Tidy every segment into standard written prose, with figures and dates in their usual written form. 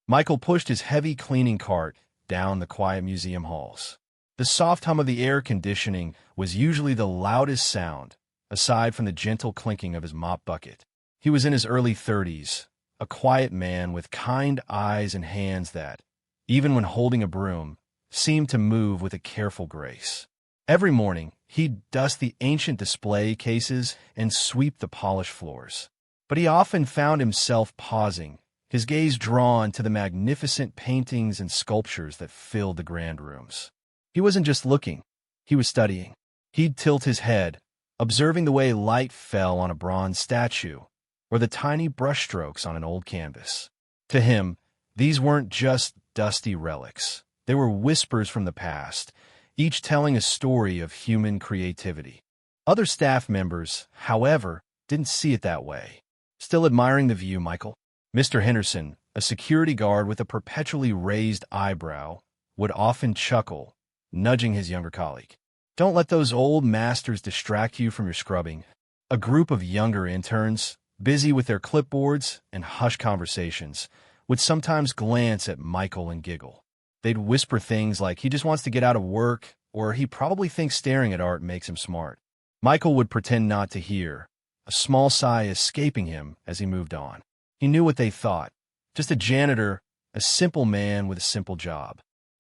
Michael pushed his heavy cleaning cart down the quiet museum halls. The soft hum of the air conditioning was usually the loudest sound, aside from the gentle clinking of his mop bucket. He was in his early 30s, a quiet man with kind eyes and hands that, even when holding a broom, seemed to move with a careful grace. Every morning, he'd dust the ancient display cases and sweep the polished floors. But he often found himself pausing, his gaze drawn to the magnificent paintings and sculptures that filled the grand rooms. He wasn't just looking, he was studying. He'd tilt his head, observing the way light fell on a bronze statue, or the tiny brushstrokes on an old canvas. To him, these weren't just dusty relics. They were whispers from the past, each telling a story of human creativity. Other staff members, however, didn't see it that way. Still admiring the view, Michael? Mr. Henderson, a security guard with a perpetually raised eyebrow, would often chuckle, nudging his younger colleague. Don't let those old masters distract you from your scrubbing. A group of younger interns, busy with their clipboards and hushed conversations, would sometimes glance at Michael and giggle. They'd whisper things like he just wants to get out of work, or he probably thinks staring at art makes him smart. Michael would pretend not to hear, a small sigh escaping him as he moved on. He knew what they thought. Just a janitor, a simple man with a simple job.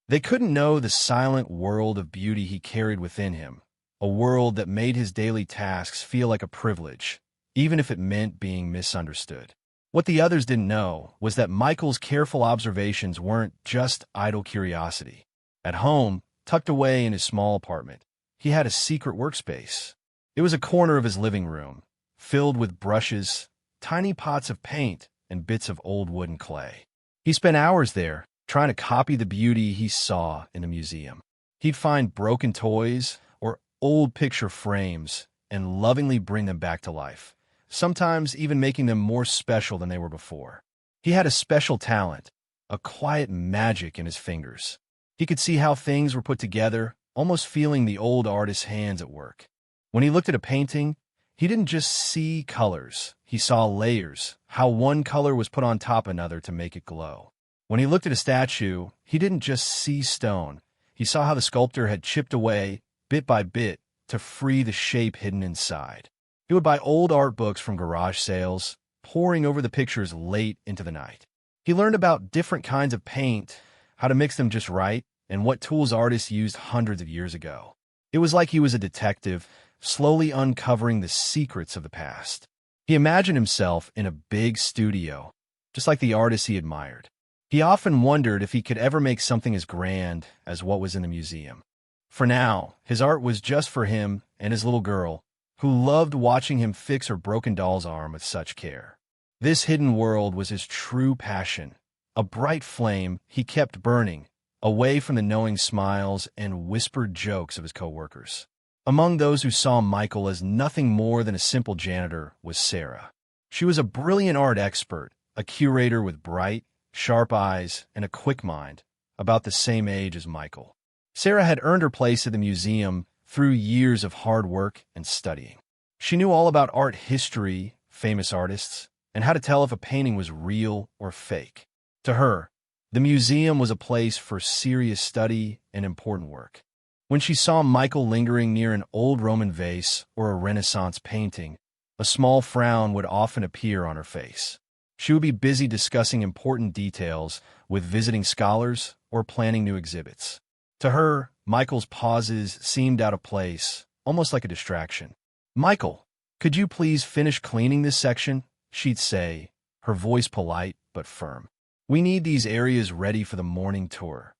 They couldn't know the silent world of beauty he carried within him, a world that made his daily tasks feel like a privilege, even if it meant being misunderstood. What the others didn't know was that Michael's careful observations weren't just idle curiosity. At home, tucked away in his small apartment, he had a secret workspace. It was a corner of his living room, filled with brushes, tiny pots of paint, and bits of old wood and clay. He spent hours there, trying to copy the beauty he saw in a museum. He'd find broken toys or old picture frames and lovingly bring them back to life, sometimes even making them more special than they were before. He had a special talent, a quiet magic in his fingers. He could see how things were put together, almost feeling the old artist's hands at work. When he looked at a painting, he didn't just see colors, he saw layers, how one color was put on top of another to make it glow. When he looked at a statue, he didn't just see stone, he saw how the sculptor had chipped away, bit by bit, to free the shape hidden inside. He would buy old art books from garage sales, poring over the pictures late into the night. He learned about different kinds of paint, how to mix them just right, and what tools artists used hundreds of years ago. It was like he was a detective, slowly uncovering the secrets of the past. He imagined himself in a big studio, just like the artists he admired. He often wondered if he could ever make something as grand as what was in the museum. For now, his art was just for him and his little girl, who loved watching him fix her broken doll's arm with such care. This hidden world was his true passion, a bright flame he kept burning, away from the knowing smiles and whispered jokes of his coworkers. Among those who saw Michael as nothing more than a simple janitor was Sarah. She was a brilliant art expert, a curator with bright, sharp eyes and a quick mind, about the same age as Michael. Sarah had earned her place at the museum through years of hard work and studying. She knew all about art history, famous artists, and how to tell if a painting was real or fake. To her, the museum was a place for serious study and important work. When she saw Michael lingering near an old Roman vase or a Renaissance painting, a small frown would often appear on her face. She would be busy discussing important details with visiting scholars or planning new exhibits. To her, Michael's pauses seemed out of place, almost like a distraction. "Michael, could you please finish cleaning this section?" she'd say, her voice polite but firm. "We need these areas ready for the morning tour."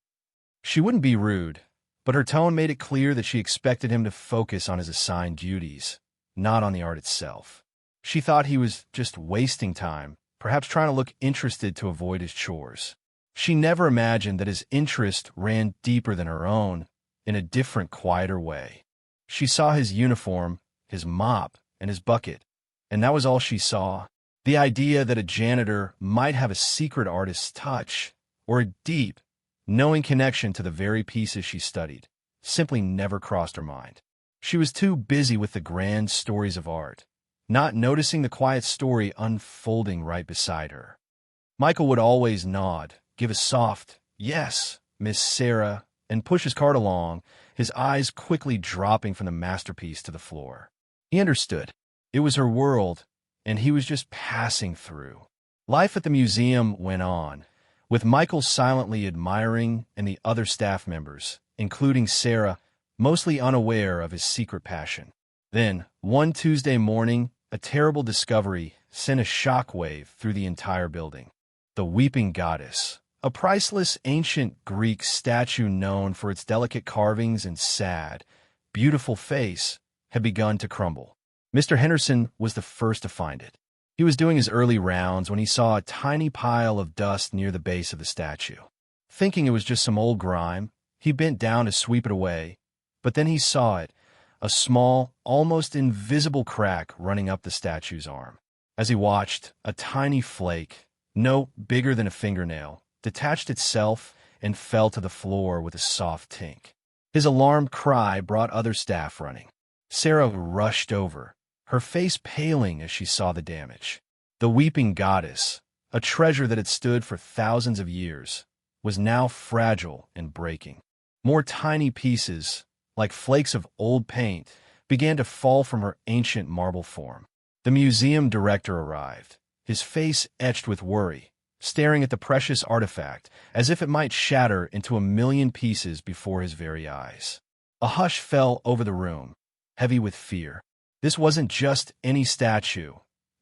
She wouldn't be rude, but her tone made it clear that she expected him to focus on his assigned duties, not on the art itself. She thought he was just wasting time, perhaps trying to look interested to avoid his chores. She never imagined that his interest ran deeper than her own, in a different, quieter way. She saw his uniform, his mop, and his bucket, and that was all she saw. The idea that a janitor might have a secret artist's touch, or a deep, knowing connection to the very pieces she studied, simply never crossed her mind. She was too busy with the grand stories of art, not noticing the quiet story unfolding right beside her. Michael would always nod, give a soft, "Yes, Miss Sarah," and push his cart along, his eyes quickly dropping from the masterpiece to the floor. He understood. It was her world, and he was just passing through. Life at the museum went on, with Michael silently admiring and the other staff members, including Sarah, mostly unaware of his secret passion. Then, one Tuesday morning, a terrible discovery sent a shockwave through the entire building. The Weeping Goddess, a priceless ancient Greek statue known for its delicate carvings and sad, beautiful face, had begun to crumble. Mr. Henderson was the first to find it. He was doing his early rounds when he saw a tiny pile of dust near the base of the statue. Thinking it was just some old grime, he bent down to sweep it away, but then he saw it, a small, almost invisible crack running up the statue's arm. As he watched, a tiny flake, no bigger than a fingernail, detached itself and fell to the floor with a soft tink. His alarmed cry brought other staff running. Sarah rushed over, her face paling as she saw the damage. The Weeping Goddess, a treasure that had stood for thousands of years, was now fragile and breaking. More tiny pieces, like flakes of old paint, began to fall from her ancient marble form. The museum director arrived, his face etched with worry, staring at the precious artifact as if it might shatter into a million pieces before his very eyes. A hush fell over the room, heavy with fear. This wasn't just any statue.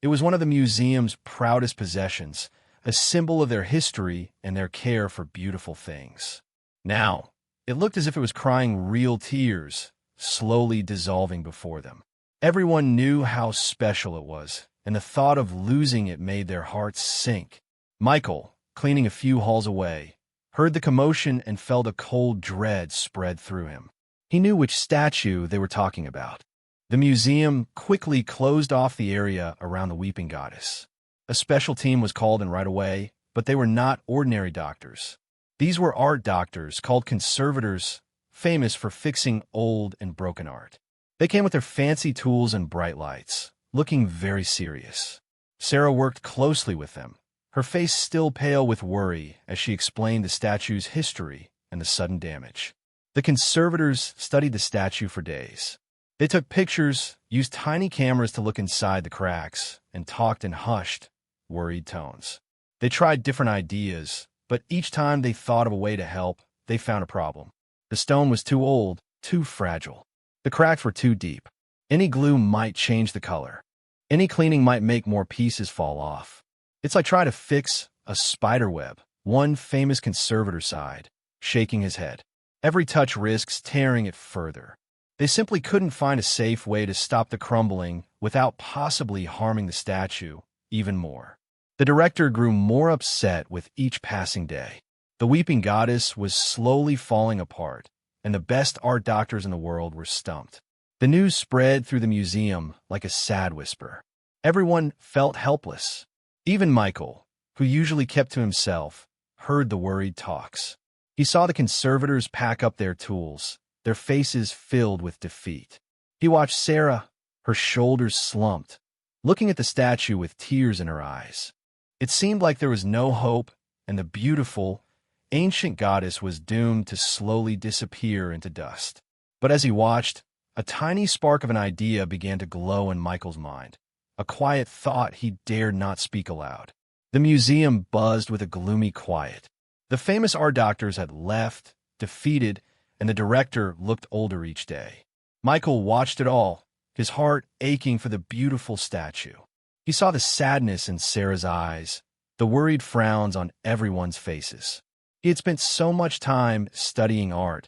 It was one of the museum's proudest possessions, a symbol of their history and their care for beautiful things. Now, it looked as if it was crying real tears, slowly dissolving before them. Everyone knew how special it was, and the thought of losing it made their hearts sink. Michael, cleaning a few halls away, heard the commotion and felt a cold dread spread through him. He knew which statue they were talking about. The museum quickly closed off the area around the Weeping Goddess. A special team was called in right away, but they were not ordinary doctors. These were art doctors called conservators, famous for fixing old and broken art. They came with their fancy tools and bright lights, looking very serious. Sarah worked closely with them, her face still pale with worry as she explained the statue's history and the sudden damage. The conservators studied the statue for days. They took pictures, used tiny cameras to look inside the cracks, and talked in hushed, worried tones. They tried different ideas, but each time they thought of a way to help, they found a problem. The stone was too old, too fragile. The cracks were too deep. Any glue might change the color. Any cleaning might make more pieces fall off. It's like trying to fix a spider web, one famous conservator sighed, shaking his head. Every touch risks tearing it further. They simply couldn't find a safe way to stop the crumbling without possibly harming the statue even more. The director grew more upset with each passing day. The Weeping Goddess was slowly falling apart, and the best art doctors in the world were stumped. The news spread through the museum like a sad whisper. Everyone felt helpless. Even Michael, who usually kept to himself, heard the worried talks. He saw the conservators pack up their tools, their faces filled with defeat. He watched Sarah, her shoulders slumped, looking at the statue with tears in her eyes. It seemed like there was no hope, and the beautiful, ancient goddess was doomed to slowly disappear into dust. But as he watched, a tiny spark of an idea began to glow in Michael's mind, a quiet thought he dared not speak aloud. The museum buzzed with a gloomy quiet. The famous art doctors had left, defeated, and the director looked older each day. Michael watched it all, his heart aching for the beautiful statue. He saw the sadness in Sarah's eyes, the worried frowns on everyone's faces. He had spent so much time studying art,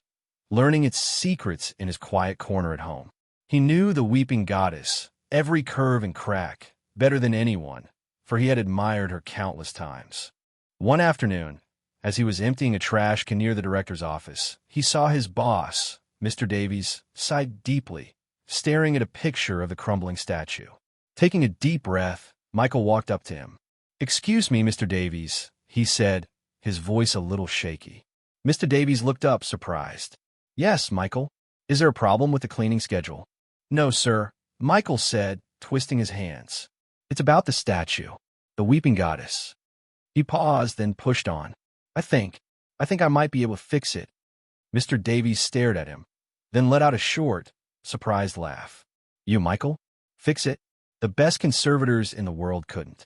learning its secrets in his quiet corner at home. He knew the Weeping Goddess, every curve and crack, better than anyone, for he had admired her countless times. One afternoon, as he was emptying a trash can near the director's office, he saw his boss, Mr. Davies, sigh deeply, staring at a picture of the crumbling statue. Taking a deep breath, Michael walked up to him. "Excuse me, Mr. Davies," he said, his voice a little shaky. Mr. Davies looked up, surprised. "Yes, Michael. Is there a problem with the cleaning schedule?" "No, sir," Michael said, twisting his hands. "It's about the statue, the Weeping Goddess." He paused, then pushed on. I think I might be able to fix it." Mr. Davies stared at him, then let out a short, surprised laugh. "You, Michael? Fix it? The best conservators in the world couldn't.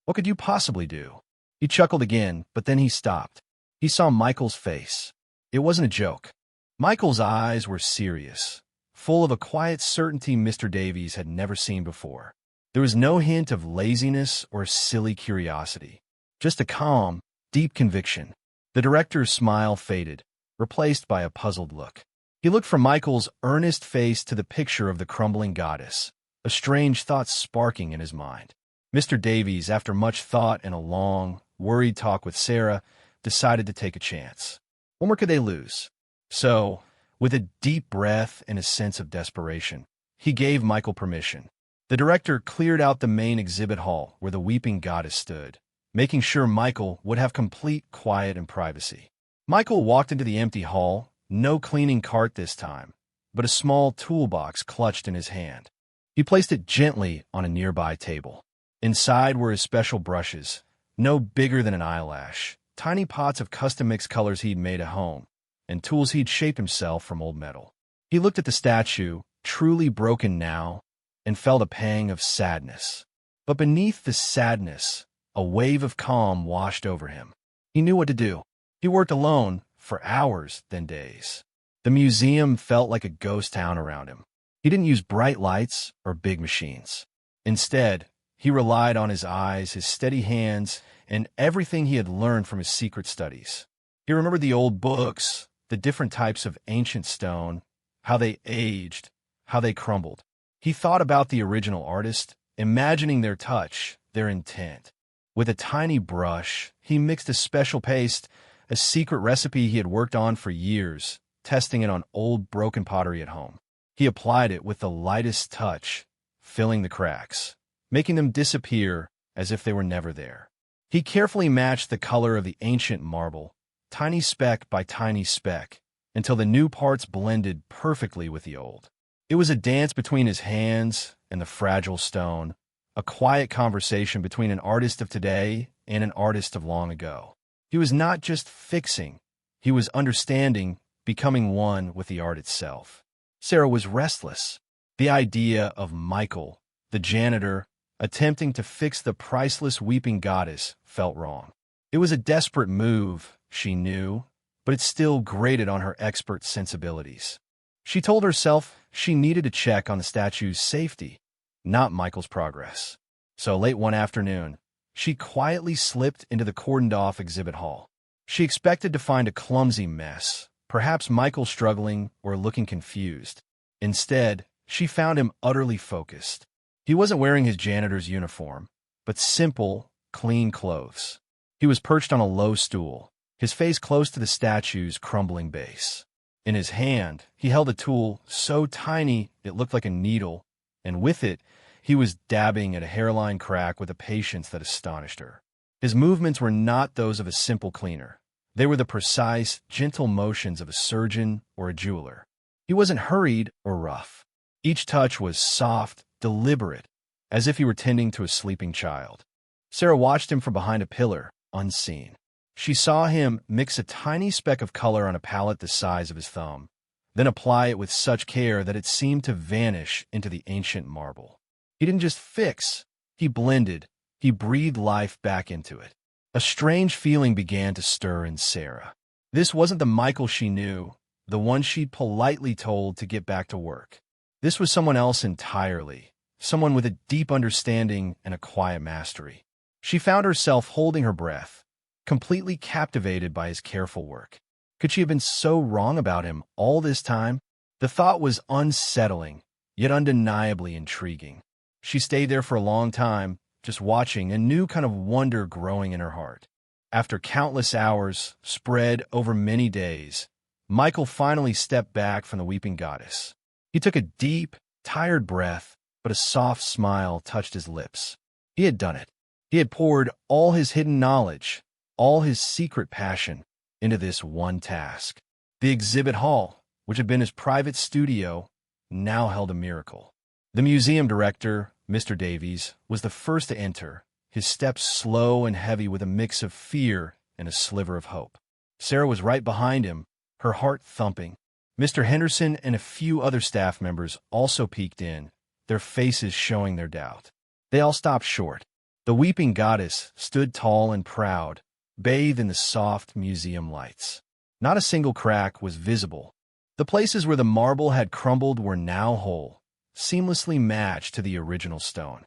What could you possibly do?" He chuckled again, but then he stopped. He saw Michael's face. It wasn't a joke. Michael's eyes were serious, full of a quiet certainty Mr. Davies had never seen before. There was no hint of laziness or silly curiosity, just a calm, deep conviction. The director's smile faded, replaced by a puzzled look. He looked from Michael's earnest face to the picture of the crumbling goddess, a strange thought sparking in his mind. Mr. Davies, after much thought and a long, worried talk with Sarah, decided to take a chance. What more could they lose? So, with a deep breath and a sense of desperation, he gave Michael permission. The director cleared out the main exhibit hall where the weeping goddess stood, making sure Michael would have complete quiet and privacy. Michael walked into the empty hall, no cleaning cart this time, but a small toolbox clutched in his hand. He placed it gently on a nearby table. Inside were his special brushes, no bigger than an eyelash, tiny pots of custom-mixed colors he'd made at home, and tools he'd shaped himself from old metal. He looked at the statue, truly broken now, and felt a pang of sadness. But beneath the sadness, a wave of calm washed over him. He knew what to do. He worked alone for hours, then days. The museum felt like a ghost town around him. He didn't use bright lights or big machines. Instead, he relied on his eyes, his steady hands, and everything he had learned from his secret studies. He remembered the old books, the different types of ancient stone, how they aged, how they crumbled. He thought about the original artist, imagining their touch, their intent. With a tiny brush, he mixed a special paste, a secret recipe he had worked on for years, testing it on old broken pottery at home. He applied it with the lightest touch, filling the cracks, making them disappear as if they were never there. He carefully matched the color of the ancient marble, tiny speck by tiny speck, until the new parts blended perfectly with the old. It was a dance between his hands and the fragile stone, a quiet conversation between an artist of today and an artist of long ago. He was not just fixing, he was understanding, becoming one with the art itself. Sarah was restless. The idea of Michael, the janitor, attempting to fix the priceless weeping goddess felt wrong. It was a desperate move, she knew, but it still grated on her expert sensibilities. She told herself she needed to check on the statue's safety, not Michael's progress. So late one afternoon, she quietly slipped into the cordoned-off exhibit hall. She expected to find a clumsy mess, perhaps Michael struggling or looking confused. Instead, she found him utterly focused. He wasn't wearing his janitor's uniform, but simple, clean clothes. He was perched on a low stool, his face close to the statue's crumbling base. In his hand, he held a tool so tiny it looked like a needle, and with it, he was dabbing at a hairline crack with a patience that astonished her. His movements were not those of a simple cleaner. They were the precise, gentle motions of a surgeon or a jeweler. He wasn't hurried or rough. Each touch was soft, deliberate, as if he were tending to a sleeping child. Sarah watched him from behind a pillar, unseen. She saw him mix a tiny speck of color on a palette the size of his thumb, then apply it with such care that it seemed to vanish into the ancient marble. He didn't just fix, he blended, he breathed life back into it. A strange feeling began to stir in Sarah. This wasn't the Michael she knew, the one she'd politely told to get back to work. This was someone else entirely, someone with a deep understanding and a quiet mastery. She found herself holding her breath, completely captivated by his careful work. Could she have been so wrong about him all this time? The thought was unsettling, yet undeniably intriguing. She stayed there for a long time, just watching, a new kind of wonder growing in her heart. After countless hours, spread over many days, Michael finally stepped back from the weeping goddess. He took a deep, tired breath, but a soft smile touched his lips. He had done it. He had poured all his hidden knowledge, all his secret passion, into this one task. The exhibit hall, which had been his private studio, now held a miracle. The museum director, Mr. Davies, was the first to enter, his steps slow and heavy with a mix of fear and a sliver of hope. Sarah was right behind him, her heart thumping. Mr. Henderson and a few other staff members also peeked in, their faces showing their doubt. They all stopped short. The weeping goddess stood tall and proud, bathed in the soft museum lights. Not a single crack was visible. The places where the marble had crumbled were now whole, seamlessly matched to the original stone.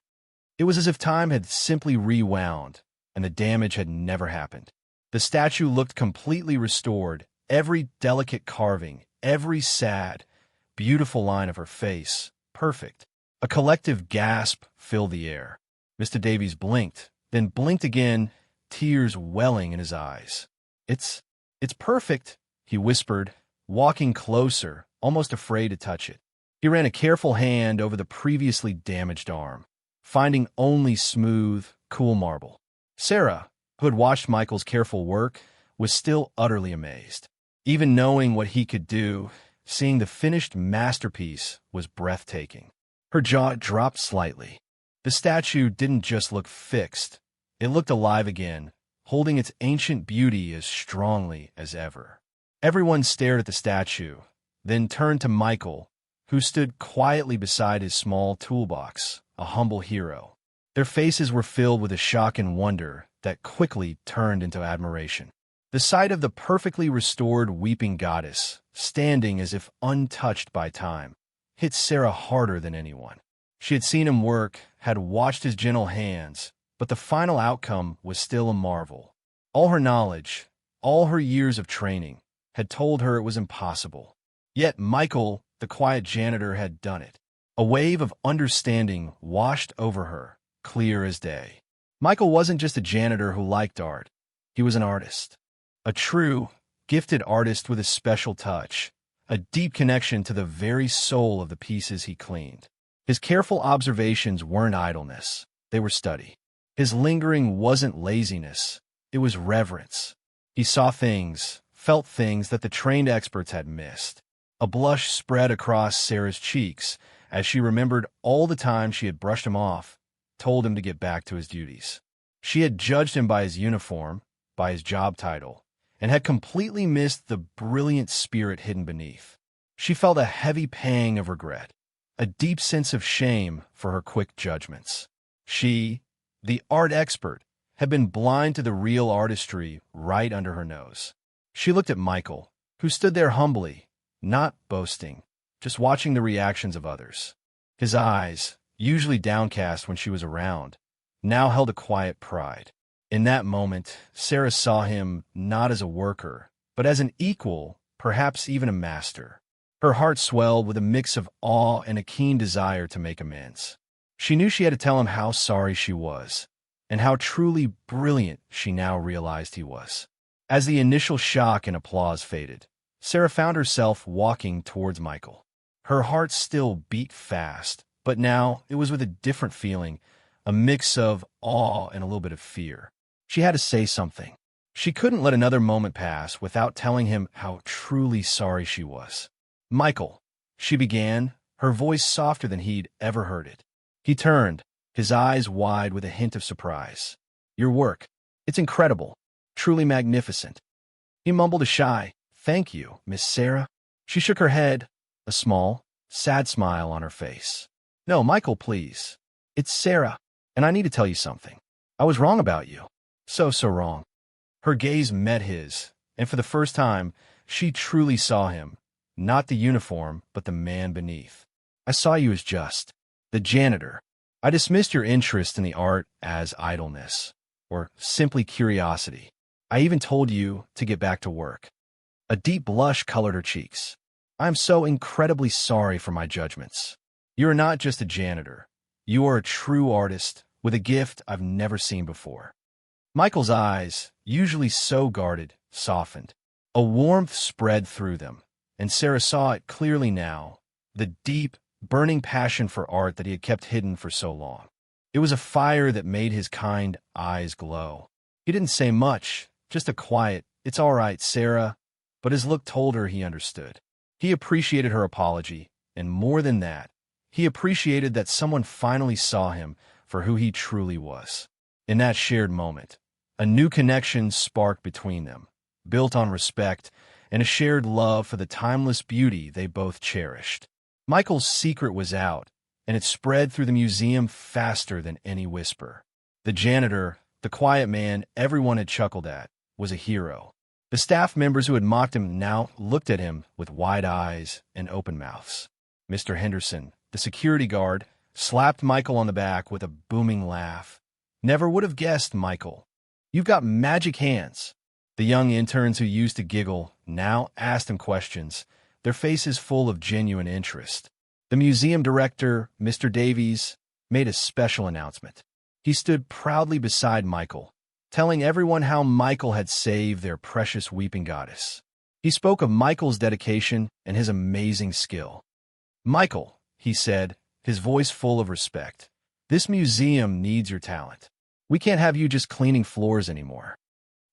It was as if time had simply rewound, and the damage had never happened. The statue looked completely restored, every delicate carving, every sad, beautiful line of her face, perfect. A collective gasp filled the air. Mr. Davies blinked, then blinked again, tears welling in his eyes. It's perfect, he whispered, walking closer, almost afraid to touch it. He ran a careful hand over the previously damaged arm, finding only smooth, cool marble. Sarah, who had watched Michael's careful work, was still utterly amazed. Even knowing what he could do, seeing the finished masterpiece was breathtaking. Her jaw dropped slightly. The statue didn't just look fixed, it looked alive again, holding its ancient beauty as strongly as ever. Everyone stared at the statue, then turned to Michael, who stood quietly beside his small toolbox, a humble hero. Their faces were filled with a shock and wonder that quickly turned into admiration. The sight of the perfectly restored weeping goddess, standing as if untouched by time, hit Sarah harder than anyone. She had seen him work, had watched his gentle hands, but the final outcome was still a marvel. All her knowledge, all her years of training, had told her it was impossible. Yet Michael, the quiet janitor, had done it. A wave of understanding washed over her, clear as day. Michael wasn't just a janitor who liked art. He was an artist. A true, gifted artist with a special touch, a deep connection to the very soul of the pieces he cleaned. His careful observations weren't idleness, they were study. His lingering wasn't laziness, it was reverence. He saw things, felt things that the trained experts had missed. A blush spread across Sarah's cheeks as she remembered all the time she had brushed him off, told him to get back to his duties. She had judged him by his uniform, by his job title, and had completely missed the brilliant spirit hidden beneath. She felt a heavy pang of regret, a deep sense of shame for her quick judgments. She, the art expert, had been blind to the real artistry right under her nose. She looked at Michael, who stood there humbly, not boasting, just watching the reactions of others. His eyes, usually downcast when she was around, now held a quiet pride. In that moment, Sarah saw him not as a worker, but as an equal, perhaps even a master. Her heart swelled with a mix of awe and a keen desire to make amends. She knew she had to tell him how sorry she was, and how truly brilliant she now realized he was. As the initial shock and applause faded, Sarah found herself walking towards Michael. Her heart still beat fast, but now it was with a different feeling, a mix of awe and a little bit of fear. She had to say something. She couldn't let another moment pass without telling him how truly sorry she was. "Michael," she began, her voice softer than he'd ever heard it. He turned, his eyes wide with a hint of surprise. "Your work, it's incredible, truly magnificent." He mumbled a shy, "Thank you, Miss Sarah." She shook her head, a small, sad smile on her face. "No, Michael, please. It's Sarah, and I need to tell you something. I was wrong about you. So wrong." Her gaze met his, and for the first time, she truly saw him, not the uniform, but the man beneath. "I saw you as just the janitor. I dismissed your interest in the art as idleness, or simply curiosity. I even told you to get back to work." A deep blush colored her cheeks. "I am so incredibly sorry for my judgments. You are not just a janitor. You are a true artist with a gift I've never seen before." Michael's eyes, usually so guarded, softened. A warmth spread through them, and Sarah saw it clearly now, the deep, burning passion for art that he had kept hidden for so long. It was a fire that made his kind eyes glow. He didn't say much, just a quiet, "It's all right, Sarah," but his look told her he understood. He appreciated her apology, and more than that, he appreciated that someone finally saw him for who he truly was. In that shared moment, A new connection sparked between them, built on respect and a shared love for the timeless beauty they both cherished. Michael's secret was out, and it spread through the museum faster than any whisper. The janitor, the quiet man everyone had chuckled at, was a hero. The staff members who had mocked him now looked at him with wide eyes and open mouths. Mr. Henderson, the security guard, slapped Michael on the back with a booming laugh. "Never would have guessed, Michael. You've got magic hands." The young interns who used to giggle now asked him questions, their faces full of genuine interest. The museum director, Mr. Davies, made a special announcement. He stood proudly beside Michael, telling everyone how Michael had saved their precious weeping goddess. He spoke of Michael's dedication and his amazing skill. "Michael," he said, his voice full of respect, "this museum needs your talent. We can't have you just cleaning floors anymore."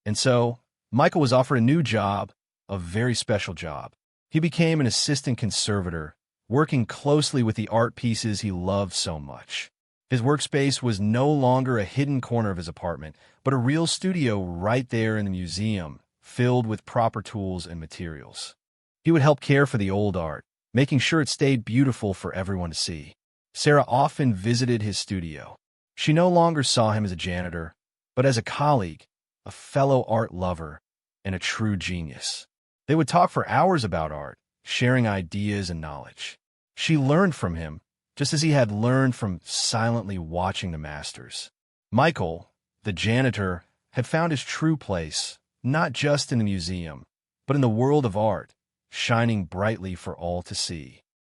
And so, Michael was offered a new job, a very special job. He became an assistant conservator, working closely with the art pieces he loved so much. His workspace was no longer a hidden corner of his apartment, but a real studio right there in the museum, filled with proper tools and materials. He would help care for the old art, making sure it stayed beautiful for everyone to see. Sarah often visited his studio. She no longer saw him as a janitor, but as a colleague, a fellow art lover, and a true genius. They would talk for hours about art, sharing ideas and knowledge. She learned from him, just as he had learned from silently watching the masters. Michael, the janitor, had found his true place, not just in the museum, but in the world of art, shining brightly for all to see.